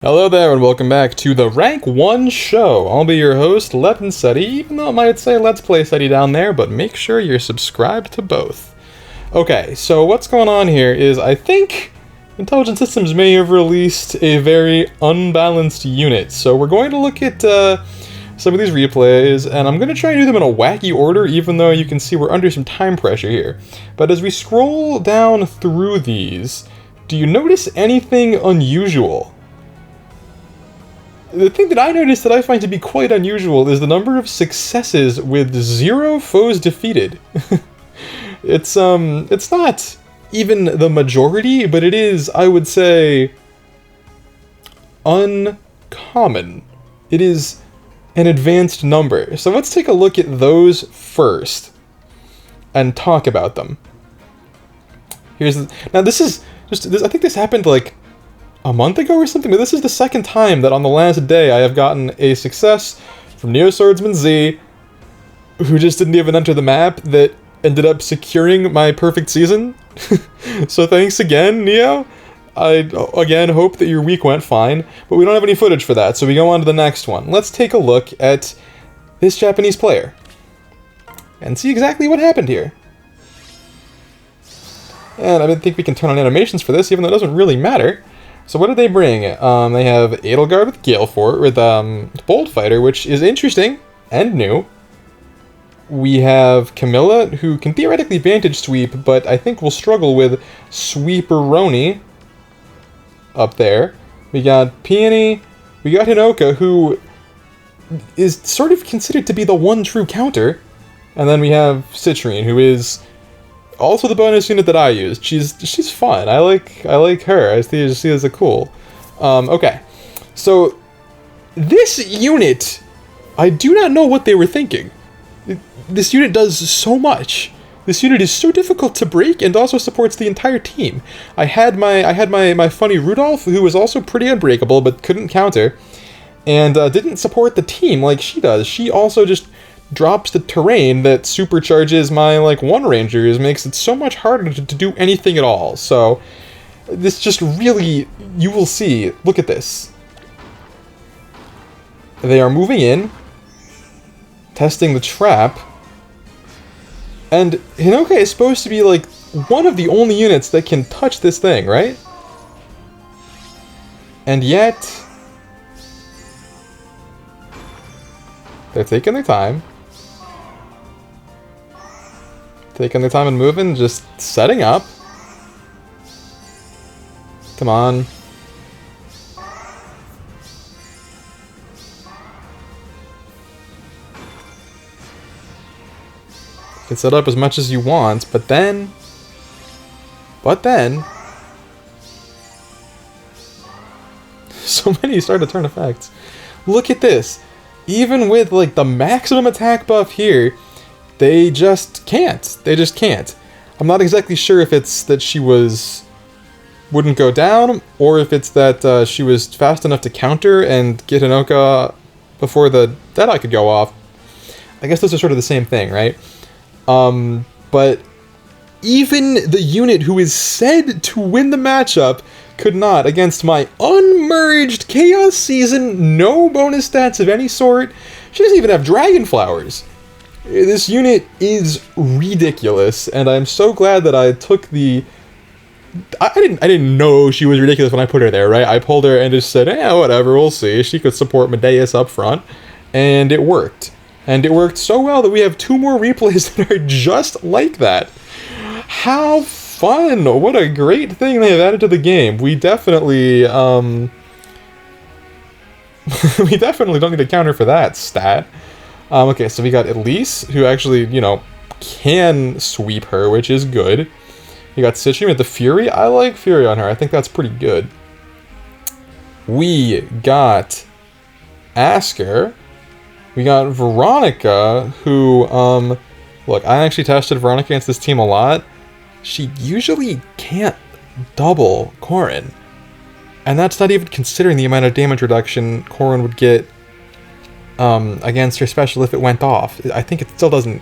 Hello there and welcome back to the Rank 1 show. I'll be your host, Lepinsetti, even though it might say Let's Play Seti down there, but make sure you're subscribed to both. Okay, so what's going on here is I think Intelligent Systems may have released a very unbalanced unit. So we're going to look at some of these replays, and I'm going to try and do them in a wacky order, even though you can see we're under some time pressure here. But as we scroll down through these, do you notice anything unusual? The thing that I noticed that I find to be quite unusual is the number of successes with 0 foes defeated. It's not even the majority, but it is, I would say, uncommon. It is an advanced number. So let's take a look at those first and talk about them. Now this is just, I think this happened like a month ago or something, but this is the second time that on the last day I have gotten a success from Neo Swordsman Z, who just didn't even enter the map, that ended up securing my perfect season. So thanks again, Neo. I, again, hope that your week went fine, but we don't have any footage for that, so we go on to the next one. Let's take a look at this Japanese player and see exactly what happened here. And I think we can turn on animations for this, even though it doesn't really matter. So what did they bring? They have Edelgard with Galefort, with Bold Fighter, which is interesting and new. We have Camilla, who can theoretically Vantage Sweep, but I think will struggle with Sweeperoni up there. We got Peony. We got Hinoka, who is sort of considered to be the one true counter. And then we have Citrine, who is also the bonus unit that I used. She's fun. I like her. I see she as a cool. Okay, so this unit, I do not know what they were thinking. This unit does so much. This unit is so difficult to break and also supports the entire team. I had my funny Rudolph, who was also pretty unbreakable but couldn't counter, and didn't support the team like she does. She also just drops the terrain that supercharges my, like, one rangers, makes it so much harder to do anything at all. So this just really, you will see, look at this. They are moving in, testing the trap, and Hinoka is supposed to be, like, one of the only units that can touch this thing, right? And yet they're taking their time. Taking their time and moving, just setting up. Come on. You can set up as much as you want, but then... so many start to turn effects. Look at this. Even with, like, the maximum attack buff here, they just can't. They just can't. I'm not exactly sure if it's that she wouldn't go down, or if it's that she was fast enough to counter and get Hinoka before the Deadeye could go off. I guess those are sort of the same thing, right? But even the unit who is said to win the matchup could not against my unmerged Chaos Season, no bonus stats of any sort. She doesn't even have Dragon Flowers. This unit is ridiculous, and I'm so glad that I took the... I didn't know she was ridiculous when I put her there, right? I pulled her and just said, whatever, we'll see. She could support Medeus up front, and it worked. And it worked so well that we have 2 more replays that are just like that. How fun! What a great thing they have added to the game. We definitely, we definitely don't need a counter for that stat. Okay, so we got Elise, who actually, you know, can sweep her, which is good. You got Citrine with the Fury. I like Fury on her. I think that's pretty good. We got Asker. We got Veronica, who, look, I actually tested Veronica against this team a lot. She usually can't double Corin. And that's not even considering the amount of damage reduction Corin would get against her special if it went off. I think it still doesn't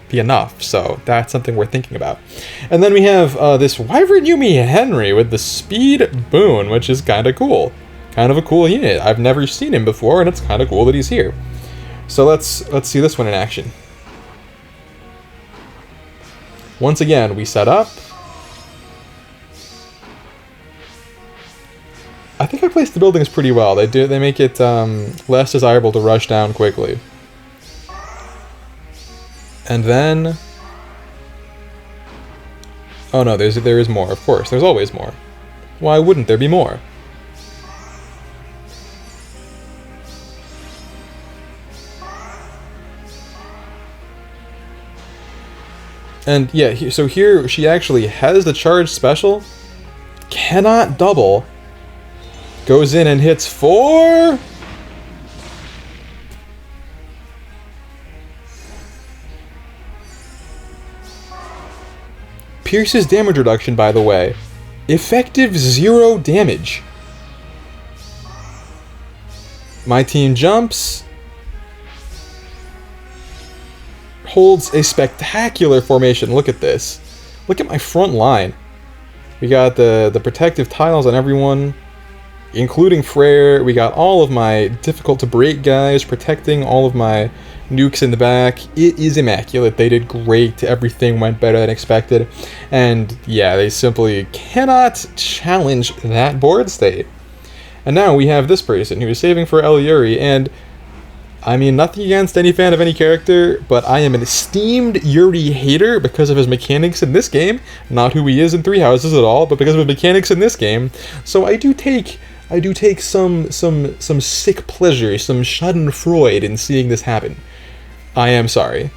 be enough, so that's something we're thinking about. And then we have this Wyvern Yumi Henry with the Speed Boon, which is kind of cool. kind of a cool unit. I've never seen him before, and it's kind of cool that he's here. So let's see this one in action. Once again, we set up. I think I placed the buildings pretty well. They make it less desirable to rush down quickly. And then, oh no, there is more. Of course, there's always more. Why wouldn't there be more? And yeah, so here she actually has the charge special, cannot double, goes in and hits 4. Pierce's damage reduction, by the way, effective 0 damage. My team jumps, holds a spectacular formation. Look at this. Look at my front line. We got the protective tiles on everyone, including Freyr. We got all of my difficult to break guys protecting all of my nukes in the back. It is immaculate. They did great. Everything went better than expected. And yeah, they simply cannot challenge that board state. And now we have this person who is saving for Yuri, and I mean, nothing against any fan of any character, but I am an esteemed Yuri hater because of his mechanics in this game. Not who he is in Three Houses at all, but because of his mechanics in this game. So I do take some sick pleasure, some schadenfreude in seeing this happen. I am sorry.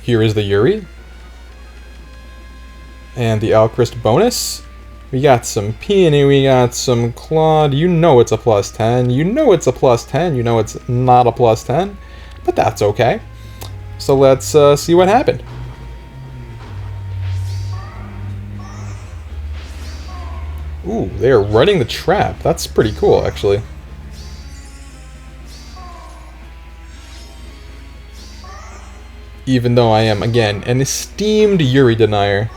Here is the Yuri. And the Alchrist bonus. We got some Peony, we got some Claude. You know it's a +10. You know it's a +10. You know it's not a +10. But that's okay. So let's see what happened. Ooh, they are running the trap. That's pretty cool, actually. Even though I am, again, an esteemed Yuri denier.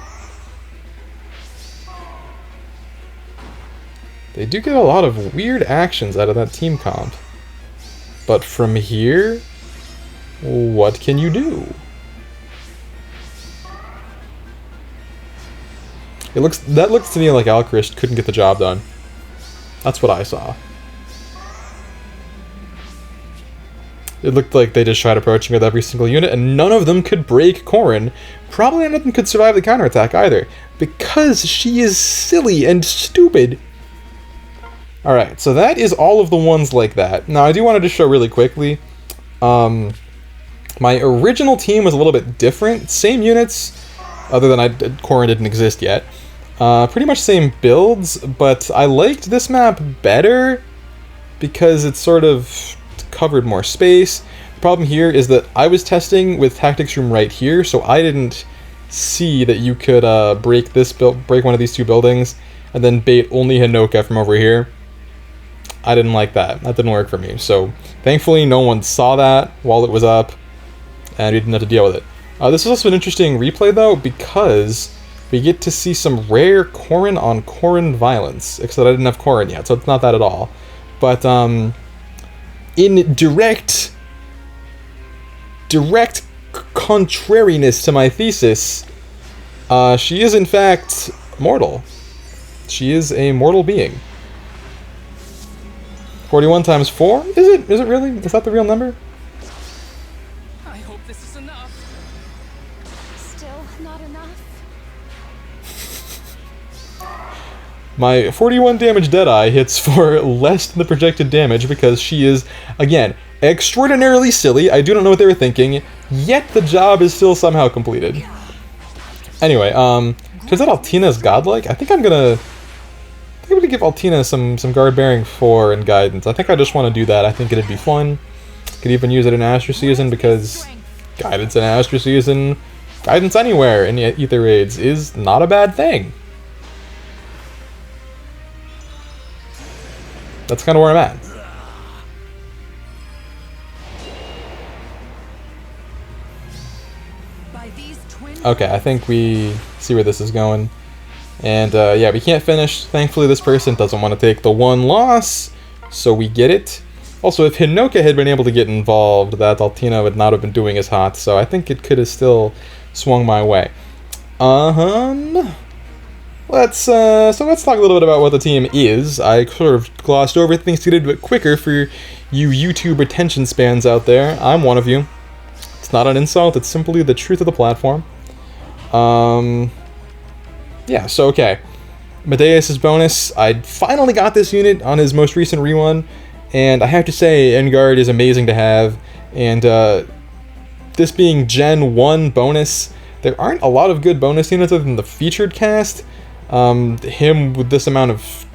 They do get a lot of weird actions out of that team comp. But from here, what can you do? That looks to me like Alchrist couldn't get the job done. That's what I saw. It looked like they just tried approaching with every single unit, and none of them could break Corrin. Probably none of them could survive the counterattack either, because she is silly and stupid. Alright, so that is all of the ones like that. Now, I do want to just show really quickly. My original team was a little bit different. Same units, other than Corrin didn't exist yet. Pretty much same builds, but I liked this map better because it sort of covered more space. The problem here is that I was testing with Tactics Room right here, so I didn't see that you could break one of these two buildings and then bait only Hinoka from over here. I didn't like that. That didn't work for me. So thankfully no one saw that while it was up, and we didn't have to deal with it. This is also an interesting replay though, because we get to see some rare Corrin on Corrin violence, except I didn't have Corrin yet, so it's not that at all. But in direct contrariness to my thesis, she is in fact mortal. She is a mortal being. 41 times 4? Is it? Is it really? Is that the real number? I hope this is enough. Still not enough. My 41 damage Deadeye hits for less than the projected damage because she is, again, extraordinarily silly. I do not know what they were thinking, yet the job is still somehow completed. Anyway, turns out Altina's godlike. I think I'm gonna give Altina some guard bearing 4 and guidance. I think I just want to do that. I think it'd be fun. Could even use it in Astra Season because guidance in Astra Season, guidance anywhere in Aether raids is not a bad thing. That's kind of where I'm at. Okay, I think we see where this is going. And yeah, we can't finish. Thankfully, this person doesn't want to take the one loss, so we get it. Also, if Hinoka had been able to get involved, that Altina would not have been doing as hot, so I think it could have still swung my way. Let's talk a little bit about what the team is. I sort of glossed over things to get a bit quicker for you YouTube attention spans out there. I'm one of you. It's not an insult, it's simply the truth of the platform. Yeah, so okay. Medeus' bonus. I finally got this unit on his most recent rerun, and I have to say, Enguard is amazing to have, and this being Gen 1 bonus, there aren't a lot of good bonus units other than the featured cast. Him with this amount of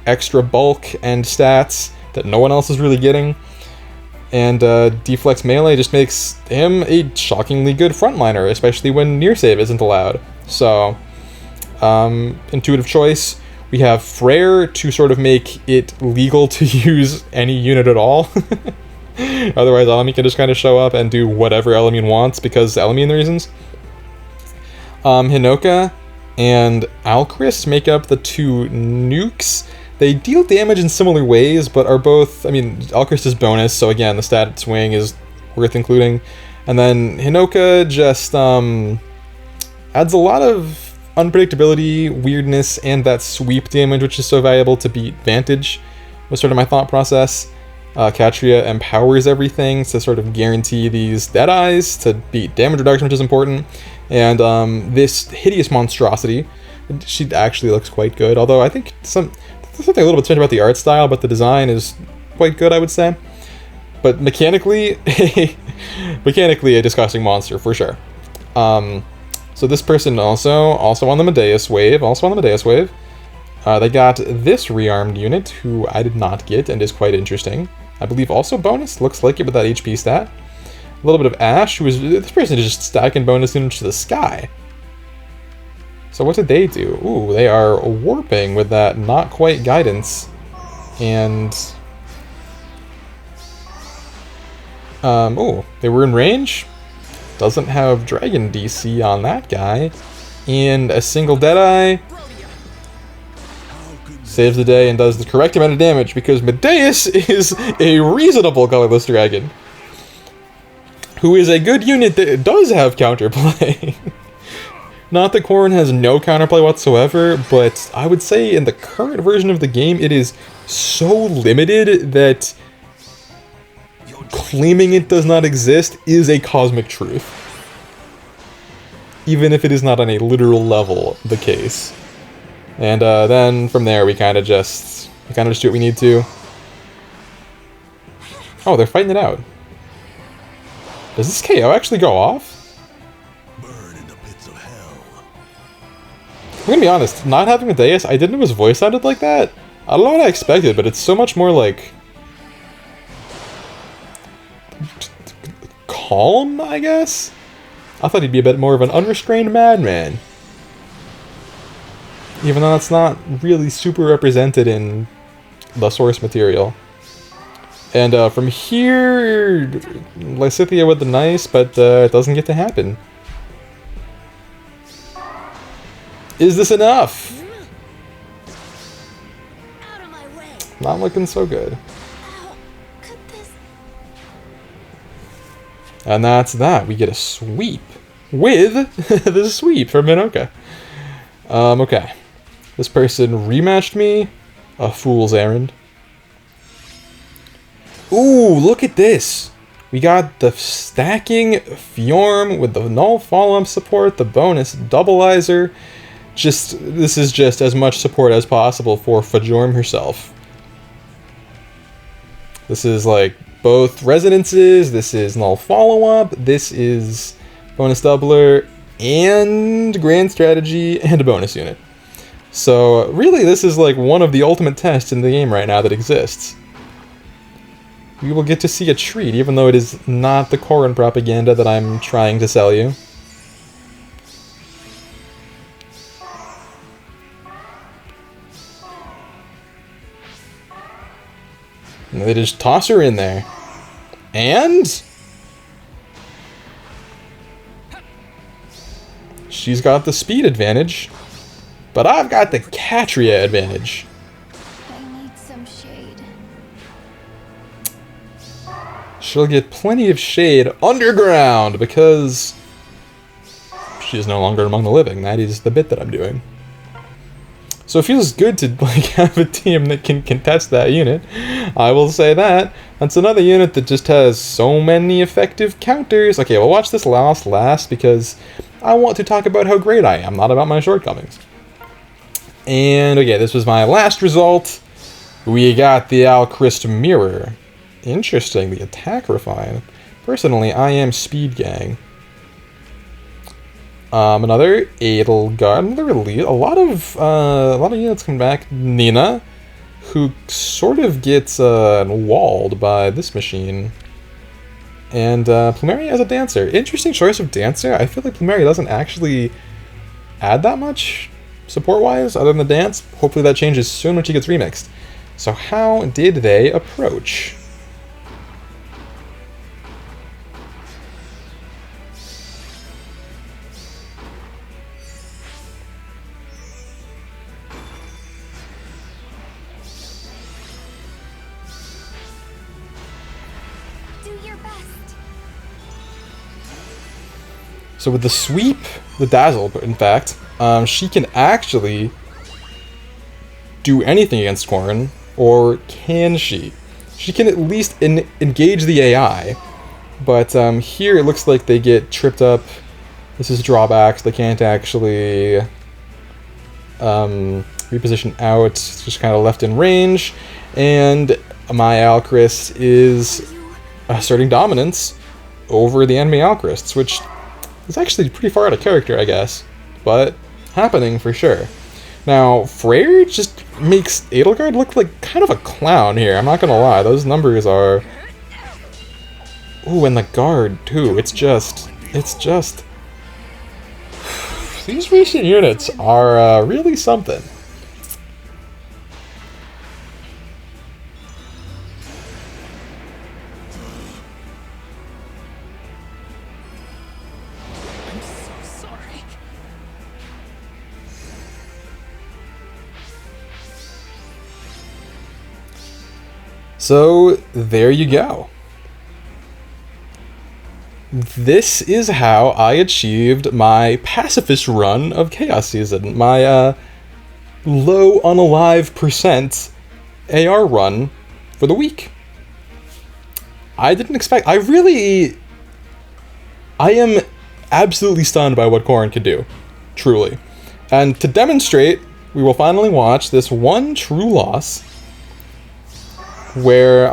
extra bulk and stats that no one else is really getting, and deflex melee just makes him a shockingly good frontliner, especially when near save isn't allowed. So, intuitive choice. We have Freyr to sort of make it legal to use any unit at all. Otherwise, Elamine can just kind of show up and do whatever Elamine wants because Elamine reasons. Hinoka and Alcris make up the two nukes. They deal damage in similar ways, but are both... I mean, Alcris is bonus, so again, the stat swing is worth including. And then Hinoka just adds a lot of unpredictability, weirdness, and that sweep damage, which is so valuable to beat Vantage, was sort of my thought process. Katria empowers everything to sort of guarantee these Deadeyes to beat damage reduction, which is important. And this hideous monstrosity, she actually looks quite good, although I think there's something a little bit strange about the art style, but the design is quite good, I would say. But mechanically, a disgusting monster, for sure. So this person also on the Medeus wave, they got this rearmed unit, who I did not get, and is quite interesting. I believe also bonus, looks like it with that HP stat. A little bit of Ash, this person is just stacking bonus units to the sky. So what did they do? Ooh, they are warping with that not quite guidance. And... oh, they were in range? Doesn't have Dragon DC on that guy. And a single Deadeye saves the day and does the correct amount of damage because Medeus is a reasonable colorless dragon. Who is a good unit that does have counterplay. Not that Corrin has no counterplay whatsoever, but I would say in the current version of the game it is so limited that claiming it does not exist is a cosmic truth. Even if it is not on a literal level the case. And then from there we kind of just do what we need to. Oh, they're fighting it out. Does this KO actually go off? Burn in the pits of hell. I'm gonna be honest, not having Medeus, I didn't know his voice sounded like that. I don't know what I expected, but it's so much more like calm, I guess? I thought he'd be a bit more of an unrestrained madman. Even though it's not really super represented in the source material. And from here, Lysithea with the nice, but it doesn't get to happen. Is this enough? Out of my way. Not looking so good. Ow. Could this... And that's that. We get a sweep with the sweep from Hinoka. Okay. This person rematched me. A fool's errand. Ooh, look at this. We got the stacking Fjorm with the null follow-up support, the bonus doubleizer. This is just as much support as possible for Fjorm herself. This is like both resonances, this is null follow-up, this is bonus doubler, and grand strategy, and a bonus unit. So really this is like one of the ultimate tests in the game right now that exists. We will get to see a treat, even though it is not the Corin propaganda that I'm trying to sell you. And they just toss her in there. And she's got the speed advantage. But I've got the Catria advantage. I need some shade. She'll get plenty of shade underground because she is no longer among the living. That is the bit that I'm doing. So it feels good to like have a team that can contest that unit. I will say that. That's another unit that just has so many effective counters. Okay, we'll watch this last because I want to talk about how great I am, not about my shortcomings. And okay, this was my last result. We got the Alchrist Mirror. Interesting, the attack refine. Personally, I am Speed Gang. Another Edelgard, another release. A lot of units come back. Nina, who sort of gets walled by this machine. And Plumeria as a dancer. Interesting choice of dancer. I feel like Plumeria doesn't actually add that much support-wise, other than the dance. Hopefully that changes soon when she gets remixed. So how did they approach? Do your best. So with the sweep, the dazzle, in fact, she can actually do anything against Corrin, or can she? She can at least engage the AI, but here it looks like they get tripped up. This is drawbacks. They can't actually reposition out. It's just kind of left in range, and my Alchrist is asserting dominance over the enemy Alchrists, which is actually pretty far out of character, I guess, but happening for sure. Now, Freyr just makes Edelgard look like kind of a clown here, I'm not gonna lie. Those numbers are... Ooh, and the guard, too. It's just... These recent units are really something. I'm so sorry. So, there you go. This is how I achieved my pacifist run of Chaos Season. My low unalive percent AR run for the week. I didn't expect... I am absolutely stunned by what Corin could do. Truly. And to demonstrate, we will finally watch this one true loss where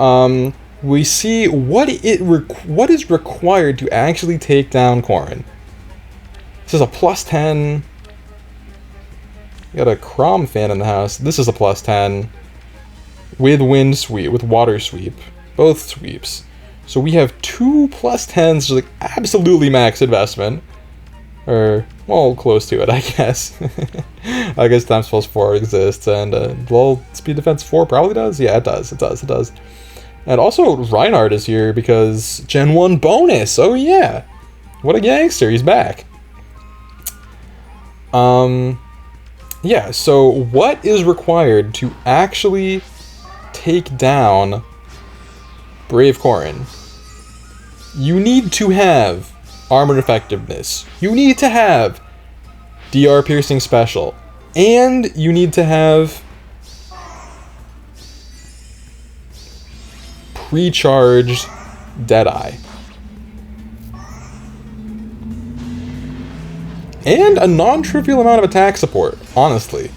we see what is required to actually take down Corrin. This is a +10. Got a Crom fan in the house. This is a +10 with wind sweep, with water sweep, both sweeps. So we have two +10s, just like absolutely max investment, or well, close to it, I guess. I guess times +4 exists, and well, speed defense 4 probably does. Yeah, it does. It does. And also Reinhardt is here because Gen 1 bonus. Oh yeah, what a gangster! He's back. Yeah. So what is required to actually take down Brave Corrin? You need to have armor effectiveness. You need to have DR piercing special, and you need to have pre-charged Deadeye. And a non-trivial amount of attack support, honestly.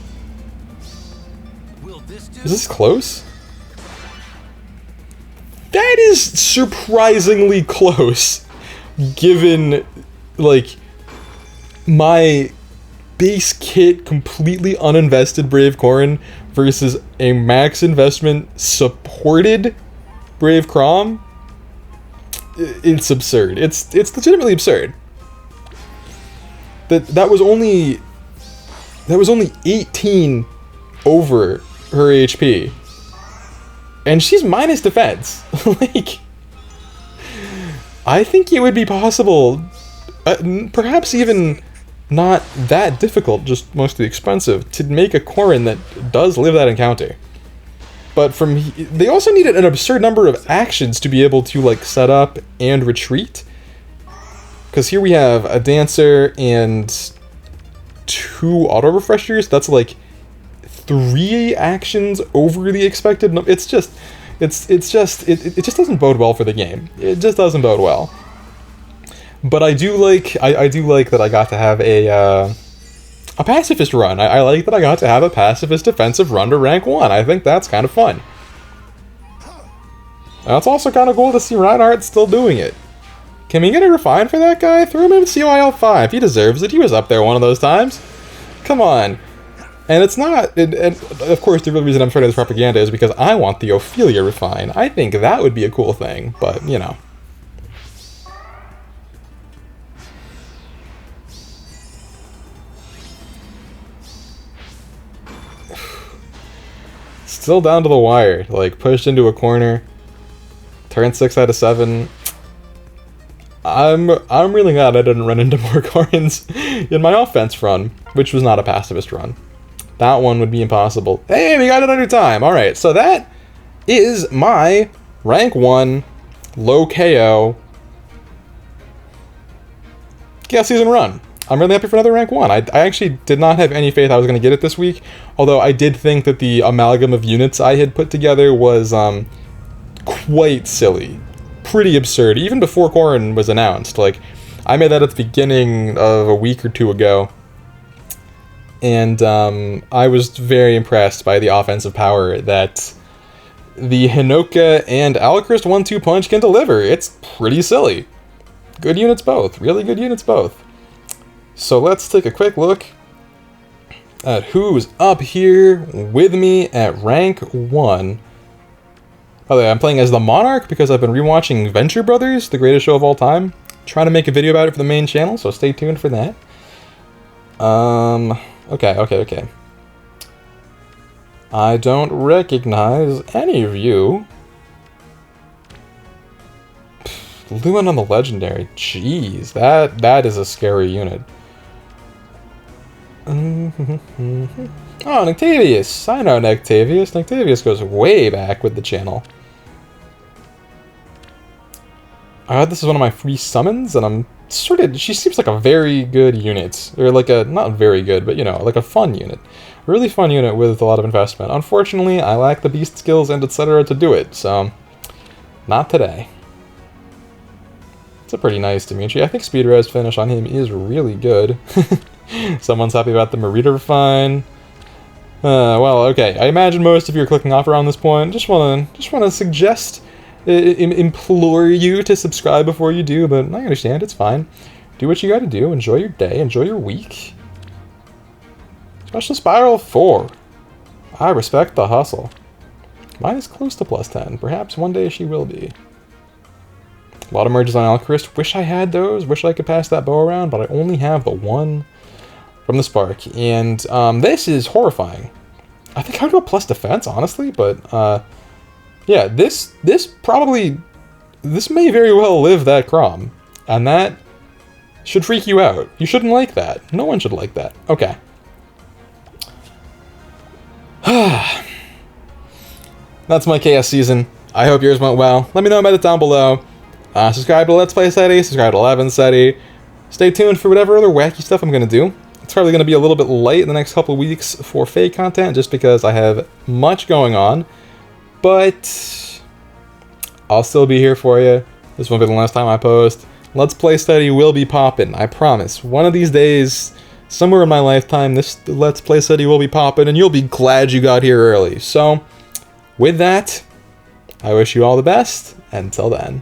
Is this close? That is surprisingly close, given, like, my base kit completely uninvested Brave Corrin versus a max investment supported Brave Crom. It's absurd. It's legitimately absurd. That was only 18 over her HP. And she's minus defense. Like, I think it would be possible, perhaps even not that difficult, just mostly expensive, to make a Corrin that does live that encounter. But they also needed an absurd number of actions to be able to, like, set up and retreat. Because here we have a Dancer and 2 auto-refreshers. That's, like, 3 actions over the expected. It just doesn't bode well for the game. It just doesn't bode well. But I do like that I got to have a pacifist run. I like that I got to have a pacifist defensive run to rank 1. I think that's kind of fun. And it's also kind of cool to see Reinhardt still doing it. Can we get a refine for that guy? Throw him in COIL 5. He deserves it. He was up there one of those times. Come on. And it's not... And of course, the real reason I'm starting this propaganda is because I want the Ophelia refine. I think that would be a cool thing, but, you know. Still down to the wire, like pushed into a corner. Turn 6 out of 7. I'm really glad I didn't run into more Corins in my offense run, which was not a pacifist run. That one would be impossible. Hey, we got it under time. All right, so that is my rank 1 low KO Chaos Season run. I'm really happy for another rank 1. I actually did not have any faith I was going to get it this week, although I did think that the amalgam of units I had put together was quite silly. Pretty absurd, even before Corrin was announced. Like, I made that at the beginning of a week or 2 ago, and I was very impressed by the offensive power that the Hinoka and Alacrist 1-2 punch can deliver. It's pretty silly. Good units both. Really good units both. So let's take a quick look at who's up here with me at rank 1. By the way, I'm playing as the Monarch because I've been rewatching Venture Brothers, the greatest show of all time. Trying to make a video about it for the main channel, so stay tuned for that. Okay. I don't recognize any of you. Lumen on the Legendary. Jeez, that is a scary unit. Oh, Noctavius! I know Noctavius. Noctavius goes way back with the channel. This is one of my free summons, and I'm sort of... She seems like a very good unit. Or like a... Not very good, but, you know, like a fun unit. A really fun unit with a lot of investment. Unfortunately, I lack the beast skills and etc. to do it, so... Not today. It's a pretty nice Dimitri. I think speed res finish on him is really good. Someone's happy about the Marita refine. Well, okay. I imagine most of you are clicking off around this point. Just wanna suggest, implore you to subscribe before you do. But I understand. It's fine. Do what you got to do. Enjoy your day. Enjoy your week. Special Spiral 4. I respect the hustle. Mine is close to +10. Perhaps one day she will be. A lot of merges on Alchrist. Wish I had those. Wish I could pass that bow around, but I only have the one from the Spark. And this is horrifying. I think I would go plus defense, honestly, but yeah, this may very well live that Crom. And that should freak you out. You shouldn't like that. No one should like that. Okay. That's my chaos season. I hope yours went well. Let me know about it down below. Subscribe to Let's Play SETI, subscribe to 11 SETI. Stay tuned for whatever other wacky stuff I'm going to do. It's probably going to be a little bit late in the next couple of weeks for FEH content, just because I have much going on. But I'll still be here for you. This won't be the last time I post. Let's Play SETI will be poppin', I promise. One of these days, somewhere in my lifetime, this Let's Play SETI will be poppin', and you'll be glad you got here early. So, with that, I wish you all the best. Until then.